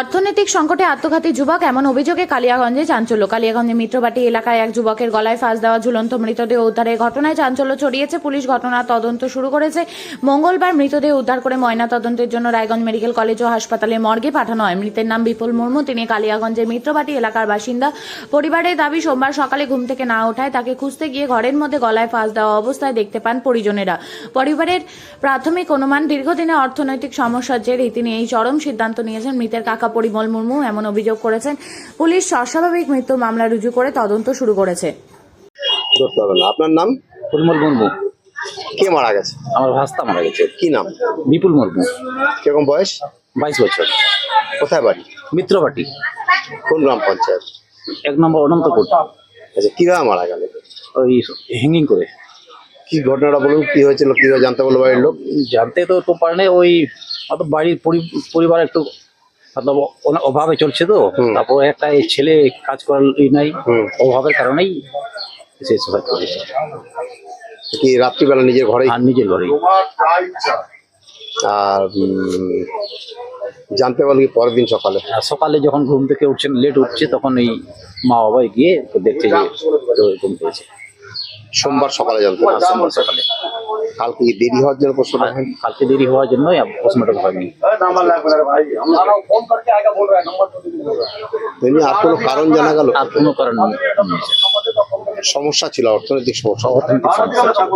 অর্থনৈতিক সংকটে আত্মঘাতী যুবক, এমন অভিযোগে কালিয়াগঞ্জে চাঞ্চল্য। কালিয়াগঞ্জে মিত্রবাটি এলাকায় এক যুবকের গলায় ফাঁস দেওয়া ঝুলন্ত মৃতদেহ উদ্ধারের ঘটনায় চাঞ্চল্য ছড়িয়েছে। পুলিশ ঘটনার তদন্ত শুরু করেছে। মঙ্গলবার মৃতদেহ উদ্ধার করে ময়না তদন্তের জন্য রায়গঞ্জ মেডিকেল কলেজ ও হাসপাতালে মর্গে পাঠানো হয়। মৃতের নাম বিপুল মুর্মু। তিনি কালিয়াগঞ্জের মিত্রবাটি এলাকার বাসিন্দা। পরিবারের দাবি, সোমবার সকালে ঘুম থেকে না ওঠায় তাকে খুঁজতে গিয়ে ঘরের মধ্যে গলায় ফাঁস দেওয়া অবস্থায় দেখতে পান পরিজনেরা। পরিবারের প্রাথমিক অনুমান, দীর্ঘদিনের অর্থনৈতিক সমস্যার জেরেই তিনি এই চরম সিদ্ধান্ত নিয়েছেন। মৃতের কাকা পরিমল মুর্মু এমন অভিযোগ করেছেন। পুলিশ অস্বাভাবিক মৃত্যু মামলা রুজু করে তদন্ত শুরু করেছে। আপনার নাম? পরিমল মুর্মু। কে মারা গেছে? আমার ভাস্তা মারা গেছে। কি নাম? বিপুল মুর্মু। কিরকম বয়স? 22 বছর। কোথায় বাড়ি? মিত্রবাটি, কোন গ্রাম পঞ্চায়েত? 1 নম্বর অনন্তপুর। আচ্ছা, কিভাবে মারা গেল? ওই হ্যাঙ্গিং করে। কি ঘটনাটা বলুন, কি হয়েছিল, কিভাবে জানতে পারলো বাড়ির লোক? জানতে তো পারে না, ওই অত বাড়ির পরিবার একটু অভাবে চলছে তো। তারপর একটা এই ছেলে কাজ করার নাই, অভাবের কারণেই সে সুসাইড করেছে। কি রাত্রিবেলা নিজের ঘরে? আর নিজের ঘরেই। আর জানতে পারলো কি পরের দিন সকালে? আর সকালে যখন ঘুম থেকে উঠছেন, লেট উঠছে, তখন এই মা বাবাই গিয়ে দেখছে যে এরকম হয়েছে। সোমবার সকালে জানতে পারলো? সোমবার সকালে। কালকে কি দেরি হওয়ার জন্য প্রশ্নটা হয়? কালকে দেরি হওয়ার জন্যই পোস্টমর্টম হয়নি। এমনি আর কোনো কারণ জানা গেল? আর কোনো কারণ নেই। সমস্যা ছিল, অর্থনৈতিক সমস্যা। অর্থনৈতিক সমস্যা ছিল।